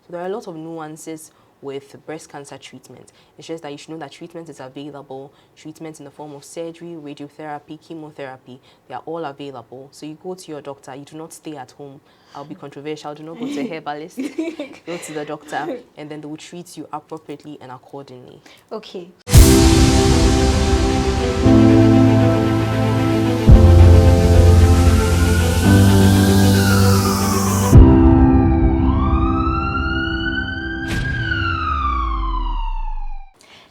So there are a lot of nuances with breast cancer treatment. It's just that you should know that treatment is available. Treatment in the form of surgery, radiotherapy, chemotherapy, they are all available. So you go to your doctor, you do not stay at home. I'll be controversial, do not go to a herbalist. Go to the doctor, and then they will treat you appropriately and accordingly. Okay.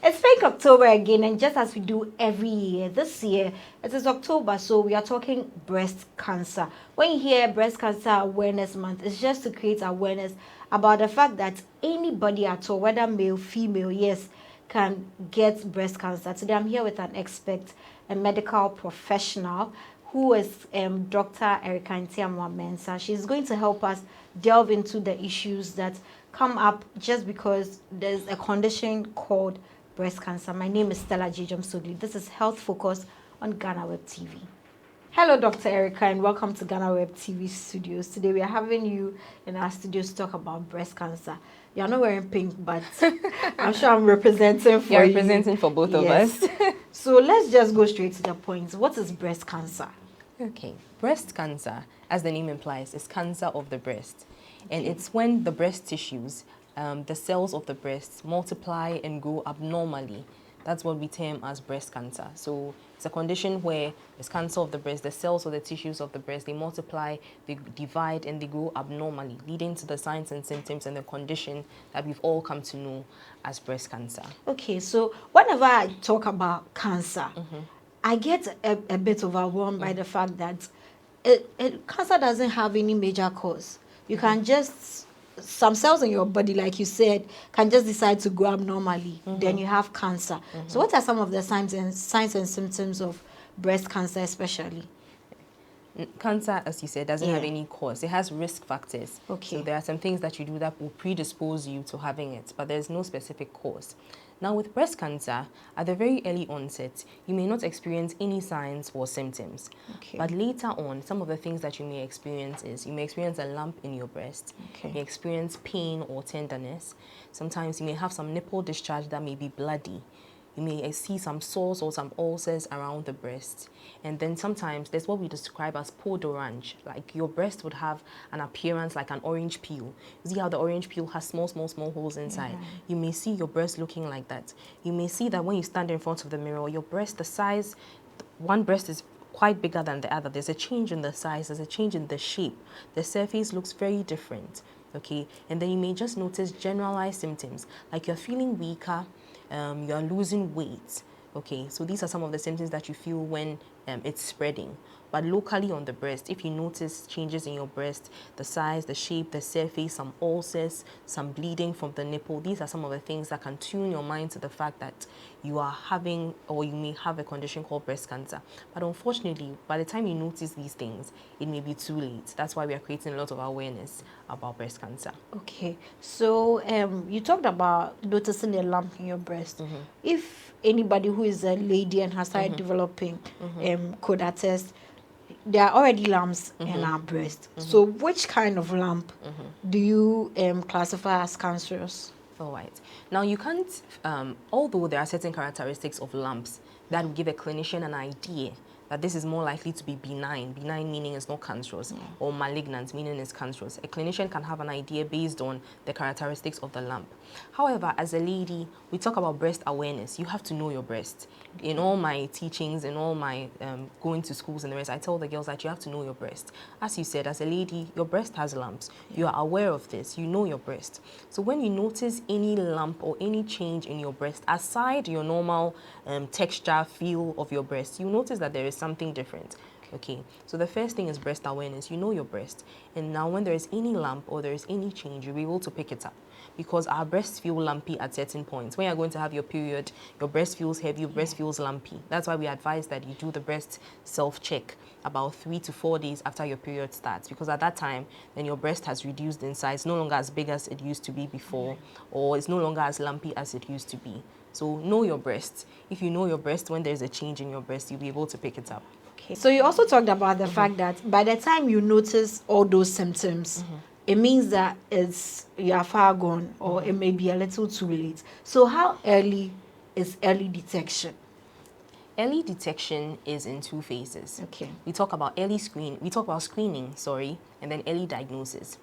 It's fake October again, and just as we do every year, this year it is October, so we are talking breast cancer. When you hear Breast Cancer Awareness Month, it's just to create awareness about the fact that anybody at all, whether male, female, yes, can get breast cancer. Today I'm here with an expert, a medical professional, who is Dr. Erica Ntiamwa-Mensah. She's going to help us delve into the issues that come up just because there's a condition called breast cancer. My name is Stella Jejom Sogli. This is Health Focus on Ghanaweb TV. Hello, Dr. Erica, and welcome to Ghanaweb TV studios. Today we are having you in our studios to talk about breast cancer. You're not wearing pink, but I'm sure I'm representing for You're you. representing for both of us. So let's just go straight to the point. What is breast cancer? Okay, breast cancer, as the name implies, is cancer of the breast. And it's when the breast tissues, the cells of the breast multiply and grow abnormally. That's what we term as breast cancer. So it's a condition where it's cancer of the breast, the cells or the tissues of the breast, they multiply, they divide, and they grow abnormally, leading to the signs and symptoms and the condition that we've all come to know as breast cancer. Okay, so whenever I talk about cancer, I get a bit overwhelmed by the fact that cancer doesn't have any major cause. You can just, some cells in your body, like you said, can just decide to grow abnormally. Then you have cancer. So what are some of the signs and symptoms of breast cancer especially? Cancer, as you said, doesn't have any cause. It has risk factors. Okay. So there are some things that you do that will predispose you to having it, but there's no specific cause. Now, with breast cancer, at the very early onset, you may not experience any signs or symptoms. Okay. But later on, some of the things that you may experience is you may experience a lump in your breast. Okay. You may experience pain or tenderness. Sometimes you may have some nipple discharge that may be bloody. You may see some sores or some ulcers around the breast. And then sometimes there's what we describe as peau d'orange. Like your breast would have an appearance like an orange peel. You see how the orange peel has small holes inside? You may see your breast looking like that. You may see that when you stand in front of the mirror, your breast, the size, one breast is quite bigger than the other. There's a change in the size, there's a change in the shape. The surface looks very different, okay? And then you may just notice generalized symptoms, like you're feeling weaker, you're losing weight. Okay, so these are some of the symptoms that you feel when it's spreading. But locally on the breast, if you notice changes in your breast, the size, the shape, the surface, some ulcers, some bleeding from the nipple, these are some of the things that can tune your mind to the fact that you are having, or you may have a condition called breast cancer. But unfortunately, by the time you notice these things, it may be too late. That's why we are creating a lot of awareness about breast cancer. Okay, so you talked about noticing a lump in your breast. If anybody who is a lady and has started developing could attest, there are already lumps in our breast. So which kind of lump do you classify as cancerous? All right. Now you can't, although there are certain characteristics of lumps that will give a clinician an idea that this is more likely to be benign. Benign meaning it's not cancerous, or malignant meaning it's cancerous. A clinician can have an idea based on the characteristics of the lump. However, as a lady, we talk about breast awareness. You have to know your breast. In all my teachings, in all my going to schools and the rest, I tell the girls that you have to know your breast. As you said, as a lady, your breast has lumps. You are aware of this. You know your breast. So when you notice any lump or any change in your breast, aside your normal texture, feel of your breast, you notice that there is something different. Okay, so the first thing is breast awareness. You know your breast. And now when there is any lump or there is any change, you'll be able to pick it up. Because our breasts feel lumpy at certain points. When you're going to have your period, your breast feels heavy, your breast feels lumpy. That's why we advise that you do the breast self-check about 3 to 4 days after your period starts. Because at that time, then your breast has reduced in size, no longer as big as it used to be before, or it's no longer as lumpy as it used to be. So know your breast. If you know your breast, when there's a change in your breast, you'll be able to pick it up. Okay. So you also talked about the fact that by the time you notice all those symptoms, it means that you are far gone, or it may be a little too late. So how early is early detection? Early detection is in two phases. Okay. We talk about screening, sorry, and then early diagnosis.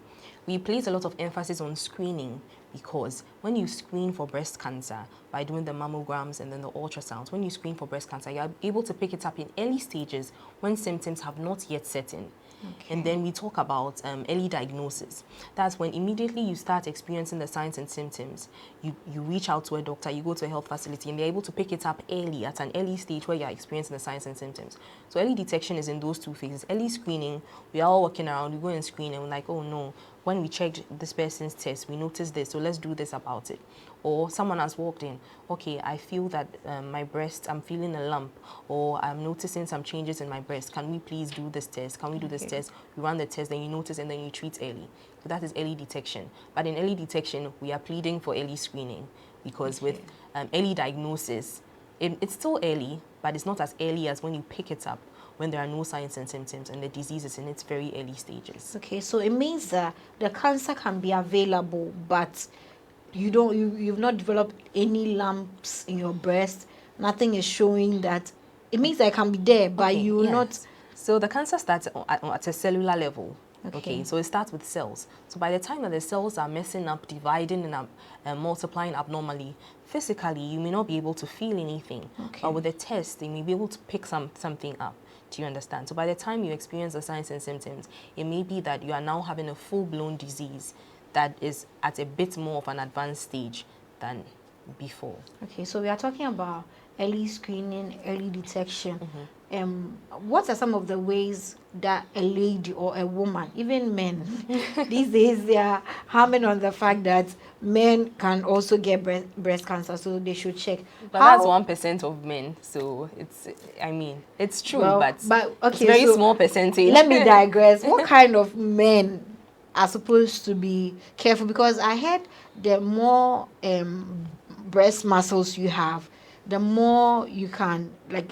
We place a lot of emphasis on screening because when you screen for breast cancer by doing the mammograms and then the ultrasounds, when you screen for breast cancer, you're able to pick it up in early stages when symptoms have not yet set in. Okay. And then we talk about early diagnosis. That's when immediately you start experiencing the signs and symptoms, you reach out to a doctor, you go to a health facility, and they're able to pick it up early, at an early stage where you're experiencing the signs and symptoms. So early detection is in those two phases. Early screening, we are all walking around, we go and screen, and we're like, oh no, when we checked this person's test, we noticed this, so let's do this about it. Or someone has walked in, okay, I feel that my breast, I'm feeling a lump, or I'm noticing some changes in my breast. Can we please do this test? Can we do this test? You run the test, then you notice, and then you treat early. So that is early detection. But in early detection, we are pleading for early screening because with early diagnosis, it's still early, but it's not as early as when you pick it up, when there are no signs and symptoms and the disease is in its very early stages. Okay, so it means that the cancer can be available, but you've not developed any lumps in your breast. Nothing is showing that. It means that it can be there, but you will not. So the cancer starts at a cellular level. Okay. So it starts with cells. So by the time that the cells are messing up, dividing and multiplying abnormally, physically you may not be able to feel anything. Okay. But with the test, they may be able to pick something up. Do you understand? So by the time you experience the signs and symptoms, it may be that you are now having a full-blown disease that is at a bit more of an advanced stage than before. Okay, so we are talking about early screening, early detection. What are some of the ways that a lady or a woman, even men, these days they are harming on the fact that men can also get breast cancer, so they should check. But that's 1% of men, so it's true, but okay, it's a very small percentage. Let me digress. What kind of men are supposed to be careful? Because I heard the more breast muscles you have, the more you can,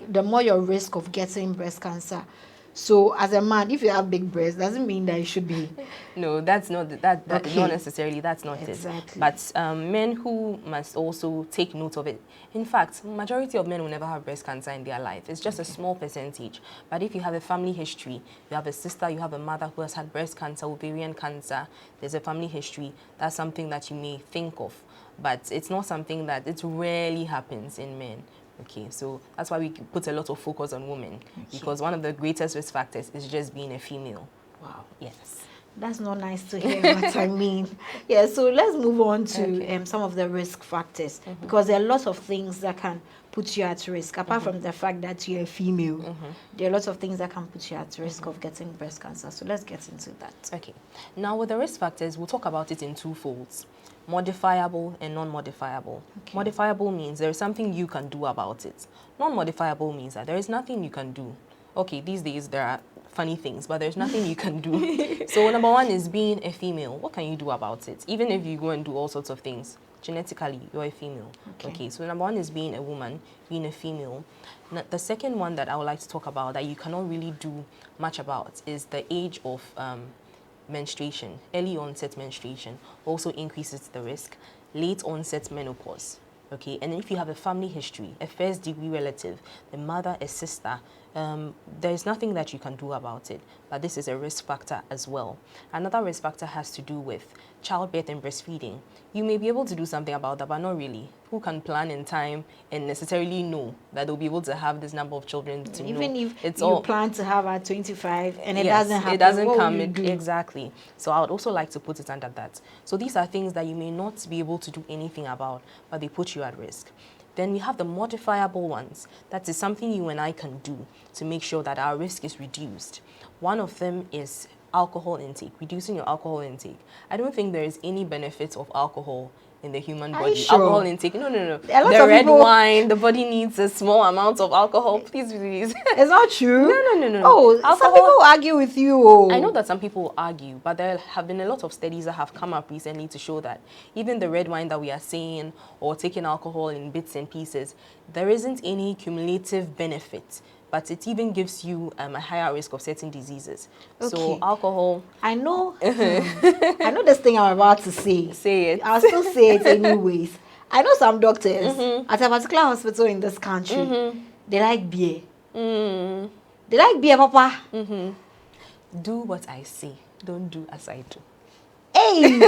the more your risk of getting breast cancer. So as a man, if you have big breasts, doesn't mean that you should be. No, that's not that Okay. not necessarily. That's not Exactly. it. But men who must also take note of it. In fact, majority of men will never have breast cancer in their life. It's just a small percentage. But if you have a family history, you have a sister, you have a mother who has had breast cancer, ovarian cancer, there's a family history, that's something that you may think of. But it's not something that it rarely happens in men. Okay, so that's why we put a lot of focus on women, because one of the greatest risk factors is just being a female. Wow. Yes. That's not nice to hear what I mean. Yeah, so let's move on to some of the risk factors, because there are lots of things that can put you at risk. Apart from the fact that you're a female, there are lots of things that can put you at risk of getting breast cancer. So let's get into that. Okay. Now with the risk factors, we'll talk about it in two folds. Modifiable and non-modifiable. Okay. Modifiable means there is something you can do about it. Non-modifiable means that there is nothing you can do. Okay, these days there are funny things, but there's nothing you can do. So number one is being a female. What can you do about it? Even if you go and do all sorts of things, genetically, you're a female. Okay, so number one is being a woman, being a female. Now, the second one that I would like to talk about that you cannot really do much about is the age of menstruation. Early onset menstruation also increases the risk. Late onset menopause. Okay, and if you have a family history, a first degree relative, the mother, a sister, there is nothing that you can do about it, but this is a risk factor as well. Another risk factor has to do with childbirth and breastfeeding. You may be able to do something about that, but not really. Who can plan in time and necessarily know that they'll be able to have this number of children to Even know? if you plan to have at 25 and it Yes, doesn't happen, it doesn't what come will you do? exactly. So I would also like to put it under that. So these are things that you may not be able to do anything about, but they put you at risk. Then we have the modifiable ones. That is something you and I can do to make sure that our risk is reduced. One of them is alcohol intake, reducing your alcohol intake. I don't think there is any benefit of alcohol in the human body. Sure? Alcohol intake, no. The red wine, the body needs a small amount of alcohol. Please. It's not true. No. Oh, Alcohol, some people argue with you. Oh. I know that some people argue, but there have been a lot of studies that have come up recently to show that even the red wine that we are saying, or taking alcohol in bits and pieces, there isn't any cumulative benefit but it even gives you a higher risk of certain diseases. So Okay. alcohol. I know. I know this thing I'm about to say. Say it. I'll still say it anyways. I know some doctors at a particular hospital in this country. They like beer. They like beer, Papa. Do what I say. Don't do as I do. Hey,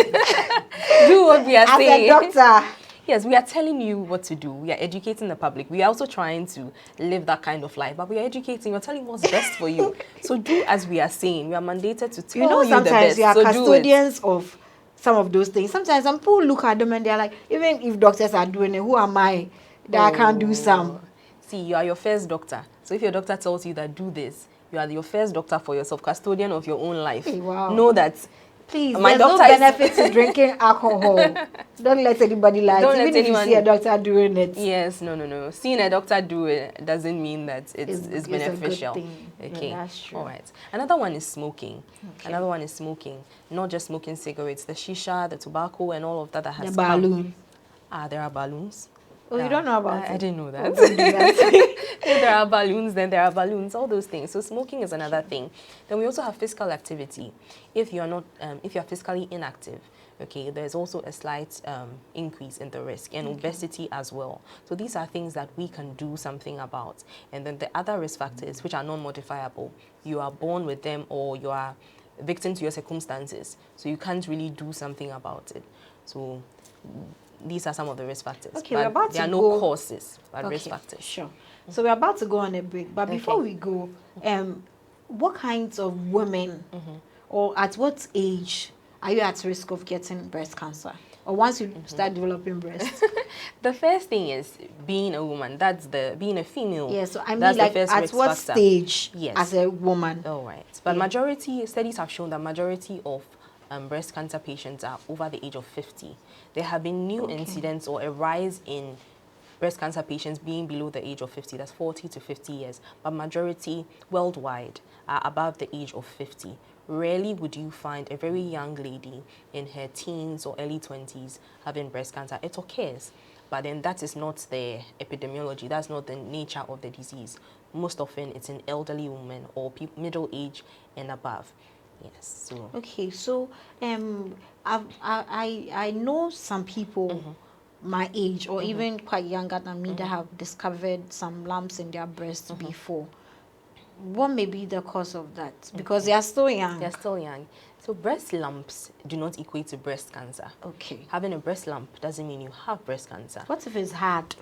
Do what we are as saying. a doctor. Yes, we are telling you what to do. We are educating the public. We are also trying to live that kind of life, but we are educating. We're telling what's best for you. So do as we are saying. We are mandated to tell You know, the sometimes best. we are So custodians of some of those things. Sometimes some people look at them and they're like, even if doctors are doing it, who am I that I can't do some? See, you are your first doctor. So if your doctor tells you that do this, you are your first doctor for yourself, custodian of your own life. Hey, wow. Know that. Please, My there's no doctor is- benefit to drinking alcohol. Don't let anybody lie. Don't Even let if you anyone- see a doctor doing it. Yes, no. Seeing a doctor do it doesn't mean that it's It's a good beneficial. thing. Okay, Yeah, that's true. all right. Another one is smoking. Okay. Another one is smoking. Not just smoking cigarettes, the shisha, the tobacco, and all of that has The come. balloon. There are balloons. Oh, you don't know about it? I didn't know that. Oh, don't do that. If there are balloons, then there are balloons, all those things. So smoking is another thing. Then we also have physical activity. If you're not, if you're physically inactive, okay, there's also a slight increase in the risk, and obesity as well. So these are things that we can do something about. And then the other risk factors, which are non-modifiable, you are born with them or you are victim to your circumstances. So you can't really do something about it. So these are some of the risk factors. Okay, but we're about there to are no go- causes, but risk factors. Sure. So we're about to go on a break. But before Okay. we go, what kinds of women or at what age are you at risk of getting breast cancer? Or once you start developing breast? The first thing is being a woman. That's being a female. Yeah, so I mean, that's like, the first at risk what factor. stage Yes. as a woman? All right. But Yeah. studies have shown that majority of breast cancer patients are over the age of 50. There have been new incidents or a rise in breast cancer patients being below the age of 50, that's 40 to 50 years, but majority worldwide are above the age of 50. Rarely would you find a very young lady in her teens or early 20s having breast cancer. It occurs, but then that is not the epidemiology, that's not the nature of the disease. Most often it's in elderly women or middle age and above. Yes, so. Okay, so I know some people my age or even quite younger than me that have discovered some lumps in their breasts before. What may be the cause of that? Because they are still young. They're still young. So breast lumps do not equate to breast cancer. Okay. Having a breast lump doesn't mean you have breast cancer. What if it's hard?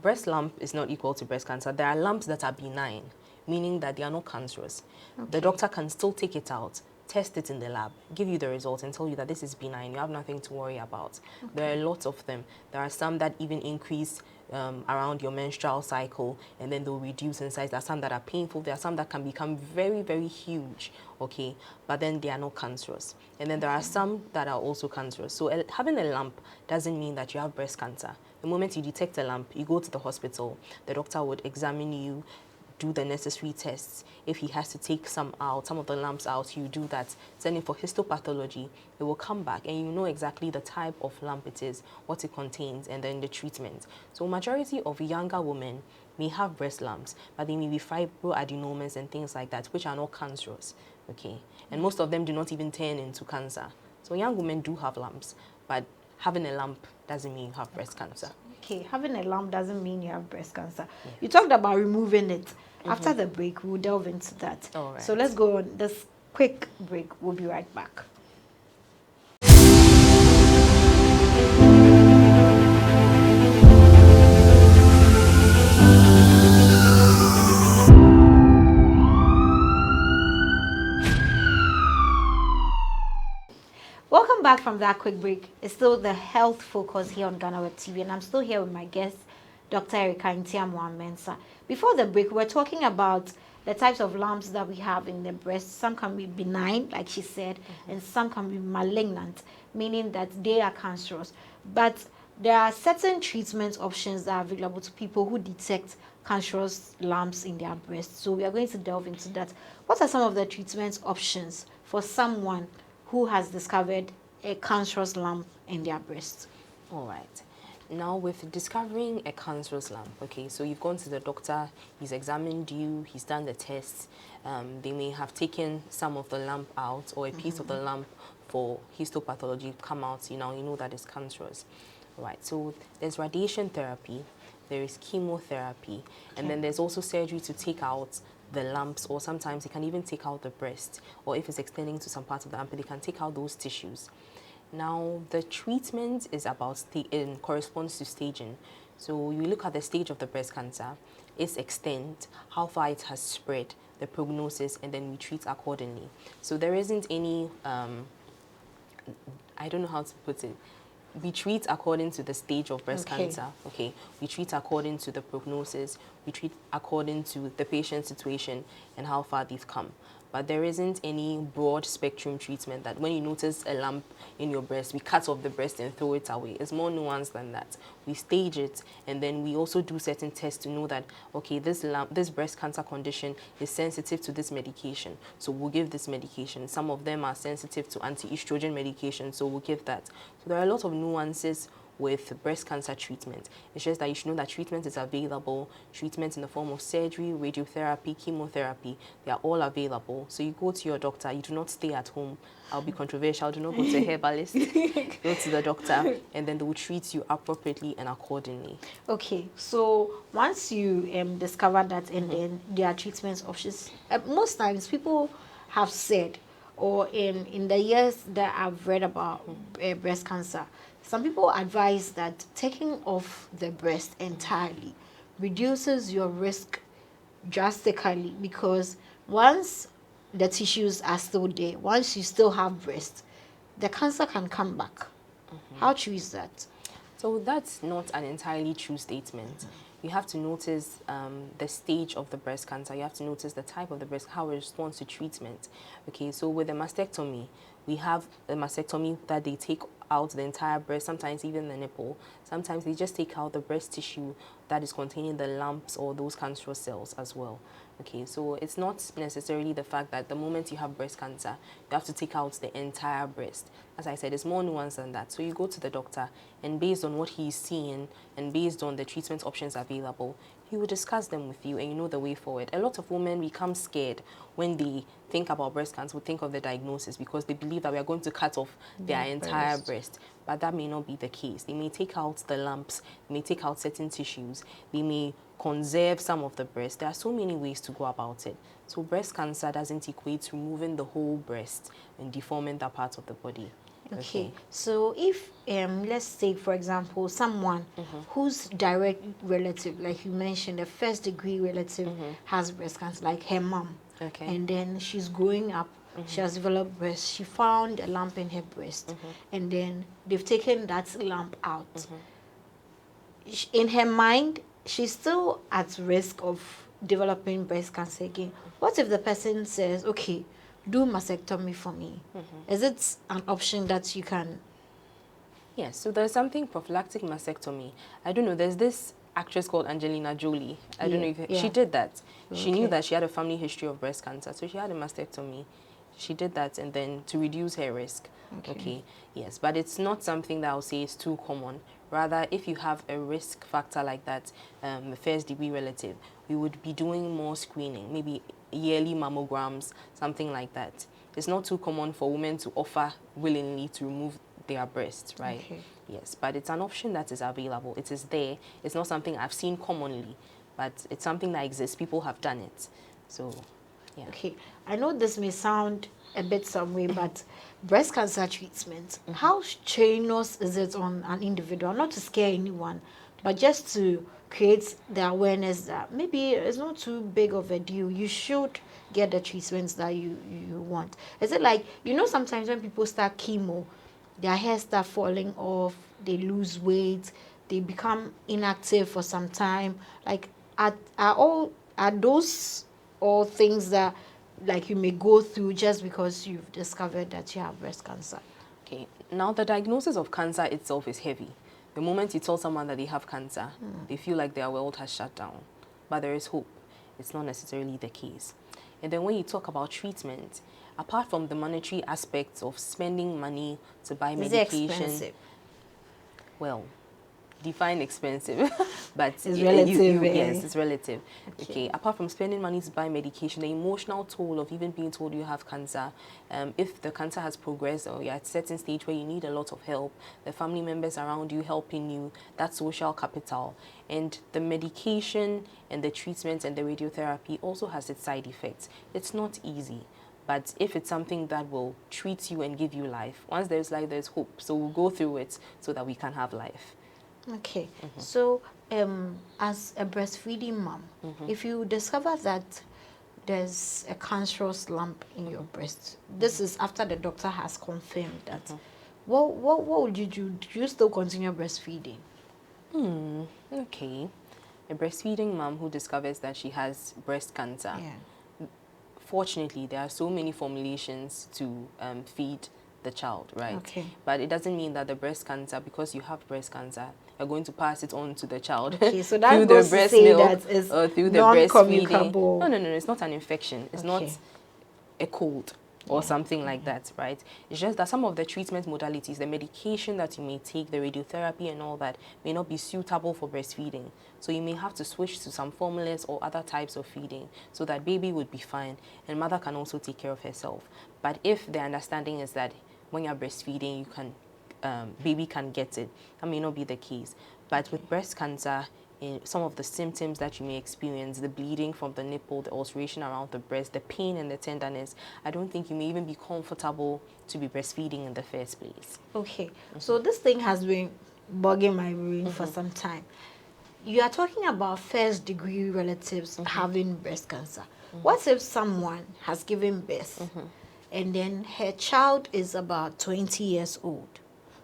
Breast lump is not equal to breast cancer. There are lumps that are benign, meaning that they are not cancerous. The doctor can still take it out, test it in the lab, give you the results and tell you that this is benign, you have nothing to worry about. There are lots of them. There are some that even increase around your menstrual cycle and then they'll reduce in size. There are some that are painful. There are some that can become very, very huge, okay? But then they are not cancerous. And then there are some that are also cancerous. So having a lump doesn't mean that you have breast cancer. The moment you detect a lump, you go to the hospital, the doctor would examine you, do the necessary tests. If he has to take some of the lumps out, you do that. Send it for histopathology. It will come back and you know exactly the type of lump it is, what it contains, and then the treatment. So majority of younger women may have breast lumps, but they may be fibroadenomas and things like that, which are not cancerous, okay? And most of them do not even turn into cancer. So young women do have lumps, but having a lump doesn't mean you have breast cancer. Okay, having a lump doesn't mean you have breast cancer. Yeah. You talked about removing it. After the break, we'll delve into that. All right. So let's go on this quick break. We'll be right back. Welcome back from that quick break. It's still the health focus here on Ghanaweb TV, and I'm still here with my guest, Dr. Erica Ntiamoa-Mensah. Before the break, we were talking about the types of lumps that we have in the breast. Some can be benign, like she said, and some can be malignant, meaning that they are cancerous. But there are certain treatment options that are available to people who detect cancerous lumps in their breast. So we are going to delve into that. What are some of the treatment options for someone who has discovered a cancerous lump in their breast? All right. Now, with discovering a cancerous lump, okay, so you've gone to the doctor, he's examined you, he's done the tests. They may have taken some of the lump out or a piece of the lump for histopathology come out. You know that it's cancerous, right? So there's radiation therapy, there is chemotherapy, and then there's also surgery to take out the lumps, or sometimes they can even take out the breast, or if it's extending to some parts of the armpit, they can take out those tissues. Now, the treatment is about corresponds to staging. So you look at the stage of the breast cancer, its extent, how far it has spread, the prognosis, and then we treat accordingly. So there isn't any, I don't know how to put it. We treat according to the stage of breast cancer, okay? We treat according to the prognosis, we treat according to the patient's situation and how far they've come. But there isn't any broad spectrum treatment that when you notice a lump in your breast, we cut off the breast and throw it away. It's more nuanced than that. We stage it, and then we also do certain tests to know that, okay, this breast cancer condition is sensitive to this medication, so we'll give this medication. Some of them are sensitive to anti-estrogen medication, so we'll give that. So there are a lot of nuances with breast cancer treatment. It's just that you should know that treatment is available. Treatment in the form of surgery, radiotherapy, chemotherapy, they are all available. So you go to your doctor, you do not stay at home. I'll be controversial, do not go to a herbalist. Go to the doctor, and then they will treat you appropriately and accordingly. Okay, so once you discover that, and then there are treatment options, most times people have said, or in the years that I've read about breast cancer, some people advise that taking off the breast entirely reduces your risk drastically, because once the tissues are still there, once you still have breast, the cancer can come back. How true is that? So that's not an entirely true statement. You have to notice the stage of the breast cancer. You have to notice the type of the breast, how it responds to treatment. Okay, so with a mastectomy, we have a mastectomy that they take out the entire breast, sometimes even the nipple. Sometimes they just take out the breast tissue that is containing the lumps or those cancerous cells as well. Okay, so it's not necessarily the fact that the moment you have breast cancer, you have to take out the entire breast. As I said, it's more nuanced than that. So you go to the doctor, and based on what he's seeing and based on the treatment options available, he will discuss them with you, and you know the way forward. A lot of women become scared when they think about breast cancer, think of the diagnosis, because they believe that we are going to cut off their entire breast. But that may not be the case. They may take out the lumps, they may take out certain tissues, they may conserve some of the breast. There are so many ways to go about it. So breast cancer doesn't equate to removing the whole breast and deforming that part of the body. Okay, so if let's say, for example, someone whose direct relative, like you mentioned, a first degree relative has breast cancer, like her mom, and then she's growing up, she has developed breast, she found a lump in her breast, and then they've taken that lump out. In her mind, she's still at risk of developing breast cancer again. What if the person says, okay, do mastectomy for me? Is it an option that you can? Yes, so there's something prophylactic mastectomy. I don't know, there's this actress called Angelina Jolie. I don't know if she did that. She knew that she had a family history of breast cancer, so she had a mastectomy. She did that, and then to reduce her risk. Okay, yes, but it's not something that I'll say is too common. Rather, if you have a risk factor like that, the first degree relative, we would be doing more screening, maybe yearly mammograms, something like that. It's not too common for women to offer willingly to remove their breast, right? Yes, but it's an option that is available. It is there. It's not something I've seen commonly, but it's something that exists. People have done it. So, yeah. Okay, I know this may sound a bit some way, but breast cancer treatment, how strenuous is it on an individual? Not to scare anyone, but just to create the awareness that maybe it's not too big of a deal. You should get the treatments that you want. Is it like, sometimes when people start chemo, their hair start falling off, they lose weight, they become inactive for some time. Like, are those all things that like you may go through just because you've discovered that you have breast cancer? Okay, now the diagnosis of cancer itself is heavy. The moment you tell someone that they have cancer, they feel like their world has shut down. But there is hope. It's not necessarily the case. And then when you talk about treatment, apart from the monetary aspects of spending money to buy medication, Is it expensive? well, define expensive, but it's relative. yes, it's relative. Okay. Apart from spending money to buy medication, the emotional toll of even being told you have cancer, if the cancer has progressed or you're at a certain stage where you need a lot of help, the family members around you helping you, that social capital, and the medication and the treatment and the radiotherapy also has its side effects. It's not easy. But if it's something that will treat you and give you life, once there's life, there's hope. So we'll go through it so that we can have life. Okay. So, as a breastfeeding mom, if you discover that there's a cancerous lump in your breast, this is after the doctor has confirmed that, what would you do? Do you still continue breastfeeding? Okay. A breastfeeding mom who discovers that she has breast cancer. Yeah. Fortunately, there are so many formulations to feed the child, right? Okay. But it doesn't mean that the breast cancer, because you have breast cancer, you're going to pass it on to the child. Okay, so that through goes the breast to say milk that it's or through the breastfeeding. non-communicable. No, it's not an infection. It's not a cold or something like that, right? It's just that some of the treatment modalities, the medication that you may take, the radiotherapy and all that, may not be suitable for breastfeeding. So you may have to switch to some formulas or other types of feeding so that baby would be fine and mother can also take care of herself. But if the understanding is that when you're breastfeeding, you can, baby can get it, that may not be the case. But with breast cancer, in some of the symptoms that you may experience, the bleeding from the nipple, the ulceration around the breast, the pain and the tenderness, I don't think you may even be comfortable to be breastfeeding in the first place. Okay, so this thing has been bugging my brain for some time. You are talking about first degree relatives having breast cancer. What if someone has given birth and then her child is about 20 years old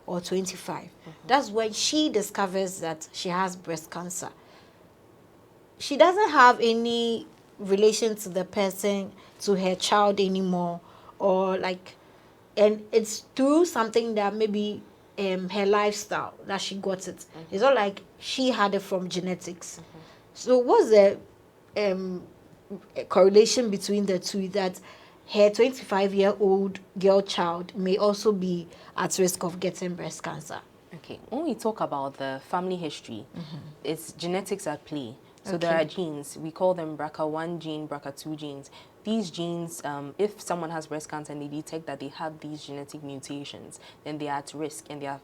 or 25? That's when she discovers that she has breast cancer. She doesn't have any relation to the person, to her child anymore, or like, and it's through something that maybe her lifestyle that she got it. It's not like she had it from genetics. So what's the correlation between the two, that her 25-year-old girl child may also be at risk of getting breast cancer? Okay, when we talk about the family history, it's genetics at play. So there are genes, we call them BRCA1 gene, BRCA2 genes. These genes, if someone has breast cancer and they detect that they have these genetic mutations, then they are at risk, and their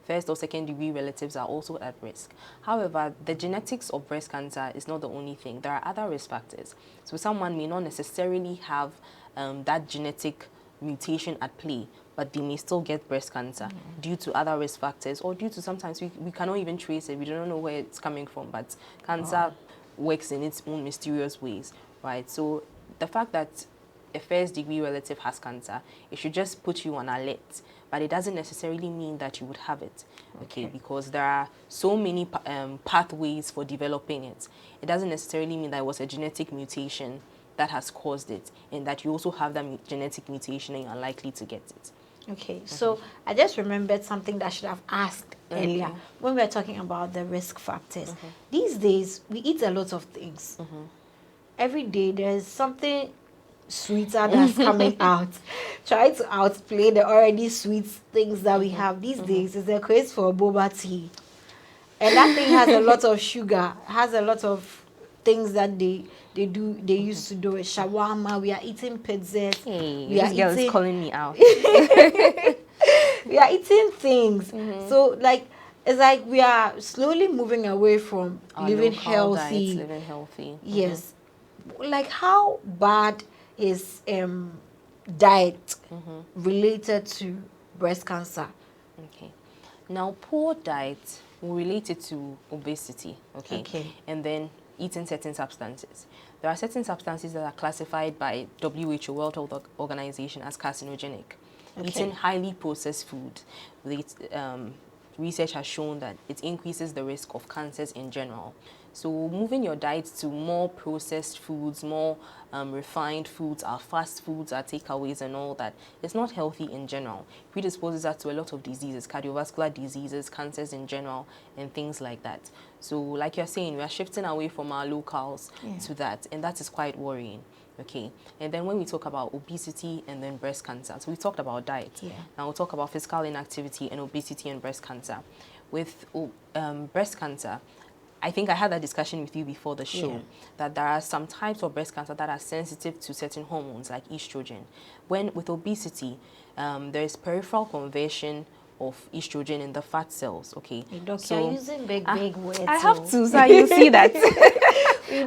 first or second degree relatives are also at risk. However, the genetics of breast cancer is not the only thing. There are other risk factors. So someone may not necessarily have that genetic mutation at play, but they may still get breast cancer due to other risk factors, or due to sometimes we cannot even trace it. We don't know where it's coming from, but cancer works in its own mysterious ways, right? So the fact that a first degree relative has cancer, it should just put you on alert, but it doesn't necessarily mean that you would have it, okay? Because there are so many pathways for developing it. It doesn't necessarily mean that it was a genetic mutation that has caused it, and that you also have that genetic mutation and you're likely to get it. Okay, so I just remembered something that I should have asked earlier when we were talking about the risk factors. These days, we eat a lot of things. Every day, there's something sweeter that's coming out. Try to outplay the already sweet things that we have these days. Is a craze for boba tea. And that thing has a lot of sugar, has a lot of things that they used to do it. Shawarma, we are eating pizzas. Hey, we are this girl eating, is calling me out. we are eating things. So like, it's like we are slowly moving away from Our living local healthy. diets, living healthy. Yes. Like, how bad is diet related to breast cancer? Okay. Now, poor diet will relate it to obesity, okay? And then eating certain substances. There are certain substances that are classified by WHO, World Health Organization, as carcinogenic. Eating highly processed food, research has shown that it increases the risk of cancers in general. So moving your diet to more processed foods, more refined foods, our fast foods, our takeaways and all that, it's not healthy in general. Predisposes us to a lot of diseases, cardiovascular diseases, cancers in general, and things like that. So like you're saying, we are shifting away from our locals to that, and that is quite worrying. Okay, and then when we talk about obesity and then breast cancer, so we talked about diet. Yeah. Now we'll talk about physical inactivity and obesity and breast cancer. With breast cancer, I think I had that discussion with you before the show, that there are some types of breast cancer that are sensitive to certain hormones like estrogen. When with obesity, there is peripheral conversion of estrogen in the fat cells. Okay, Hey, Doc, so you're using big words. I have to, so you see that.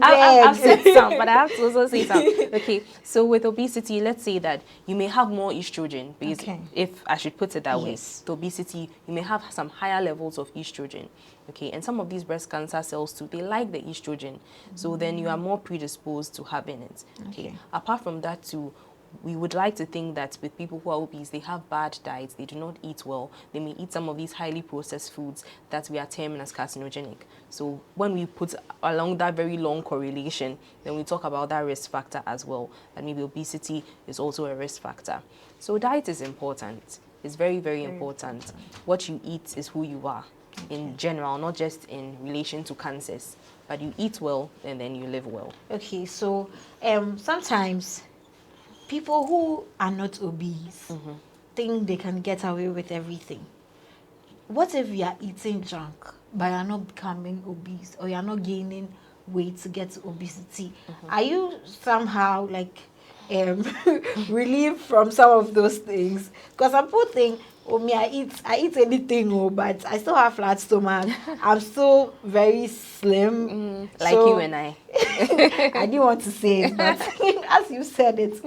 I've said some, but I have to also say some. Okay, so with obesity, let's say that you may have more estrogen, if I should put it that way. The obesity, you may have some higher levels of estrogen. Okay, and some of these breast cancer cells too, they like the estrogen. So then you are more predisposed to having it. Okay. Apart from that too, we would like to think that with people who are obese, they have bad diets, they do not eat well, they may eat some of these highly processed foods that we are terming as carcinogenic. So when we put along that very long correlation, then we talk about that risk factor as well, that maybe obesity is also a risk factor. So diet is important. It's very, very important. What you eat is who you are in general, not just in relation to cancers, but you eat well and then you live well. Okay, so sometimes people who are not obese think they can get away with everything. What if you are eating junk, but you're not becoming obese, or you're not gaining weight to get to obesity? Are you somehow like relieved from some of those things? Because some people think, oh, me, I eat anything, but I still have flat stomach. I'm still very slim. Like you and I. I didn't want to say it, but as you said it.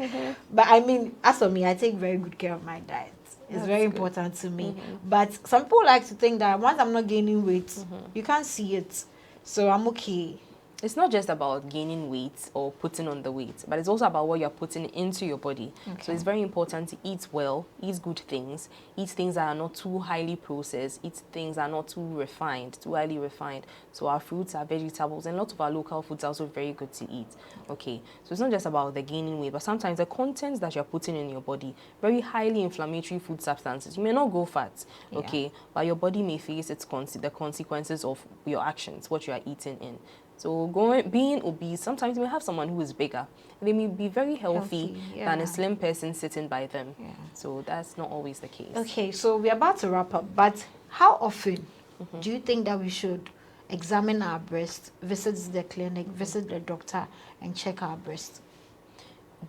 But I mean, as for me, I take very good care of my diet. It's very important to me. But some people like to think that once I'm not gaining weight, you can't see it. So I'm okay. It's not just about gaining weight or putting on the weight, but it's also about what you're putting into your body. So it's very important to eat well, eat good things, eat things that are not too highly processed, eat things that are not too refined, too highly refined. So our fruits, our vegetables, and lots of our local foods are also very good to eat. Okay, so it's not just about the gaining weight, but sometimes the contents that you're putting in your body, very highly inflammatory food substances. You may not go fat, okay, but your body may face the consequences of your actions, what you are eating in. So being obese, sometimes you may have someone who is bigger. They may be very healthy than a slim person sitting by them. So that's not always the case. Okay, so we're about to wrap up, but how often do you think that we should examine our breast, visit the clinic, visit the doctor, and check our breast?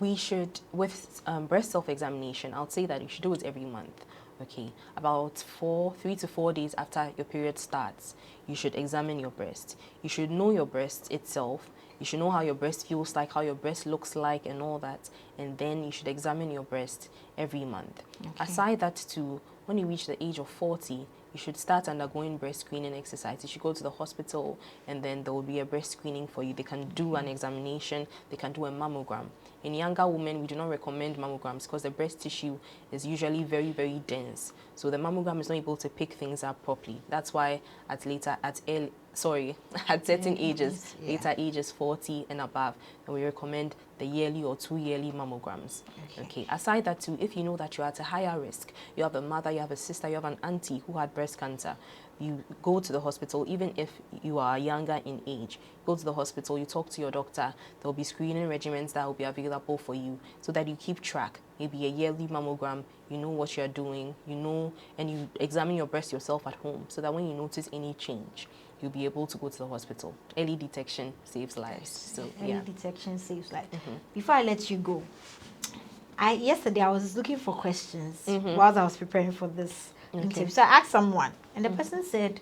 We should, with breast self-examination, I would say that you should do it every month. Okay, about 3 to 4 days after your period starts, you should examine your breast. You should know your breast itself. You should know how your breast feels like, how your breast looks like, and all that. And then you should examine your breast every month. Aside that too, when you reach the age of 40, you should start undergoing breast screening exercise. You should go to the hospital, and then there will be a breast screening for you. They can do an examination. They can do a mammogram. In younger women, we do not recommend mammograms because the breast tissue is usually very, very dense. So the mammogram is not able to pick things up properly. That's why at certain ages, later ages 40 and above, and we recommend the yearly or 2 yearly mammograms. Okay. Aside that too, if you know that you're at a higher risk, you have a mother, you have a sister, you have an auntie who had breast cancer, you go to the hospital. Even if you are younger in age, go to the hospital, you talk to your doctor. There will be screening regimens that will be available for you so that you keep track. Maybe a yearly mammogram, you know what you're doing, you know, and you examine your breast yourself at home so that when you notice any change, you'll be able to go to the hospital. Early detection saves lives. So early detection saves lives. Before I let you go, yesterday I was looking for questions while I was preparing for this interview. So I asked someone, and the person said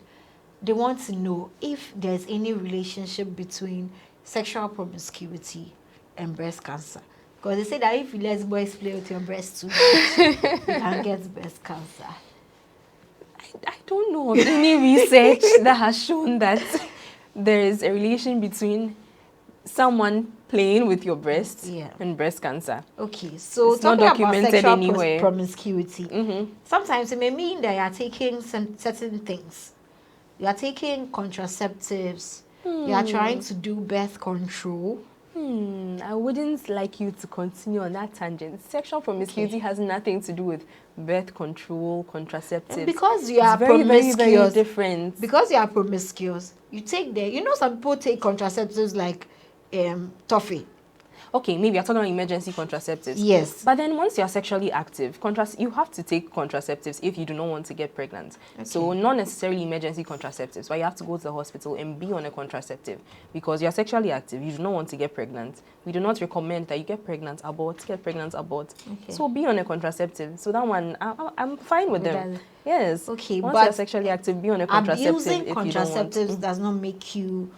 they want to know if there's any relationship between sexual promiscuity and breast cancer. Because they say that if you let boys play with your breast too much, you can get breast cancer. I don't know of any research that has shown that there is a relation between someone playing with your breast and breast cancer. Okay, so it's not documented about sexual promiscuity, sometimes it may mean that you are taking certain things. You are taking contraceptives. You are trying to do birth control. I wouldn't like you to continue on that tangent. Sexual promiscuity has nothing to do with birth control, contraceptives. Because you are promiscuous, very, very different. Because you are promiscuous, you take some people take contraceptives like toffee. Okay, maybe you're talking about emergency contraceptives. Yes. But then once you're sexually active, you have to take contraceptives if you do not want to get pregnant. So not necessarily emergency contraceptives, but you have to go to the hospital and be on a contraceptive because you're sexually active. You do not want to get pregnant. We do not recommend that you get pregnant, abort. Okay. So be on a contraceptive. So that one, I'm fine with them. Yes. Okay, once but you're sexually active, be on a contraceptive. Abusing if you don't want. contraceptives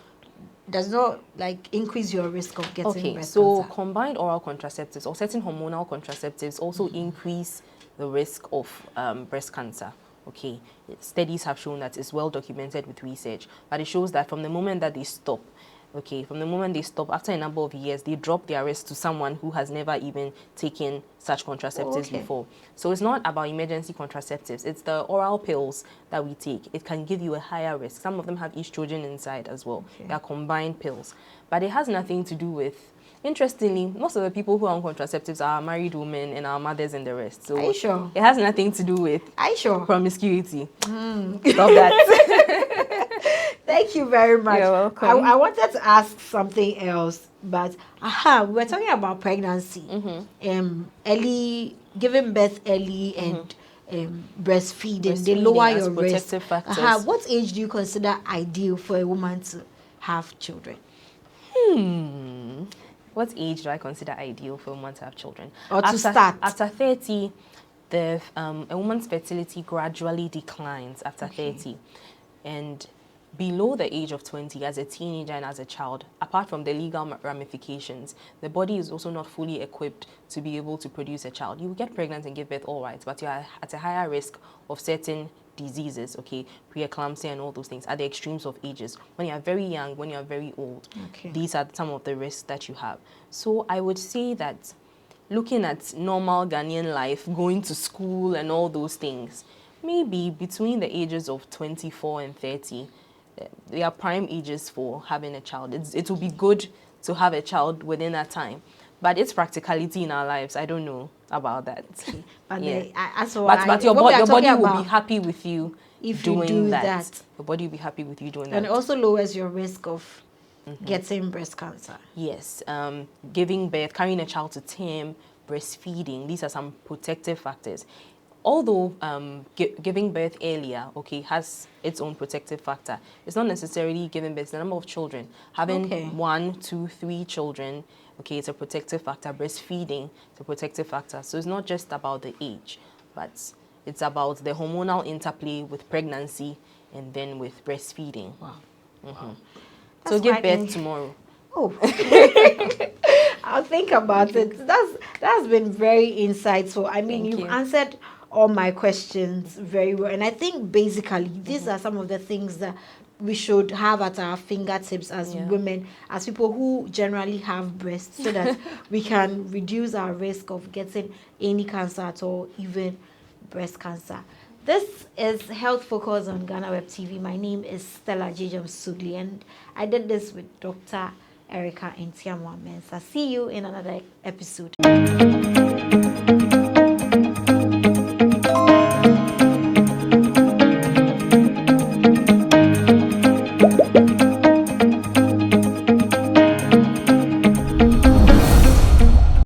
does not like increase your risk of getting breast so cancer. combined oral contraceptives or certain hormonal contraceptives also increase the risk of breast cancer. Okay, studies have shown that it's well documented with research, but it shows that from the moment that they stop, after a number of years, they drop their risk to someone who has never even taken such contraceptives before. So it's not about emergency contraceptives. It's the oral pills that we take. It can give you a higher risk. Some of them have estrogen inside as well. They are combined pills. But it has nothing to do with... Interestingly, most of the people who are on contraceptives are married women and our mothers and the rest. So are you sure? It has nothing to do with promiscuity. Stop that. Thank you very much. You're welcome. I wanted to ask something else, but we were talking about pregnancy, early giving birth early and breastfeeding. They lower your risk. What age do you consider ideal for a woman to have children? What age do I consider ideal for a woman to have children? Or to start? After 30, a woman's fertility gradually declines after 30. And below the age of 20, as a teenager and as a child, apart from the legal ramifications, the body is also not fully equipped to be able to produce a child. You will get pregnant and give birth all right, but you are at a higher risk of certain diseases, preeclampsia and all those things at the extremes of ages. When you are very young, when you are very old, these are some of the risks that you have. So I would say that looking at normal Ghanaian life, going to school and all those things, maybe between the ages of 24 and 30, they are prime ages for having a child. It will be good to have a child within that time. But it's practicality in our lives. I don't know about that. But but your body will be happy with you if doing you do that. Your body will be happy with you doing that. And it also lowers your risk of getting breast cancer. Yes. Giving birth, carrying a child to term, breastfeeding. These are some protective factors. Although giving birth earlier, has its own protective factor, it's not necessarily giving birth. The number of children, having 1, 2, 3 children, it's a protective factor. Breastfeeding, it's a protective factor. So it's not just about the age, but it's about the hormonal interplay with pregnancy and then with breastfeeding. Wow. Wow. So give birth tomorrow. Oh, I'll think about it. That's been very insightful. I mean, you've answered all my questions very well, and I think basically these are some of the things that we should have at our fingertips as women, as people who generally have breasts, so that we can reduce our risk of getting any cancer at all, even breast cancer. This is Health Focus on Ghanaweb TV. My name is Stella Jejam Sugli, and I did this with Dr. Erica Ntiamwa Mensah. See you in another episode.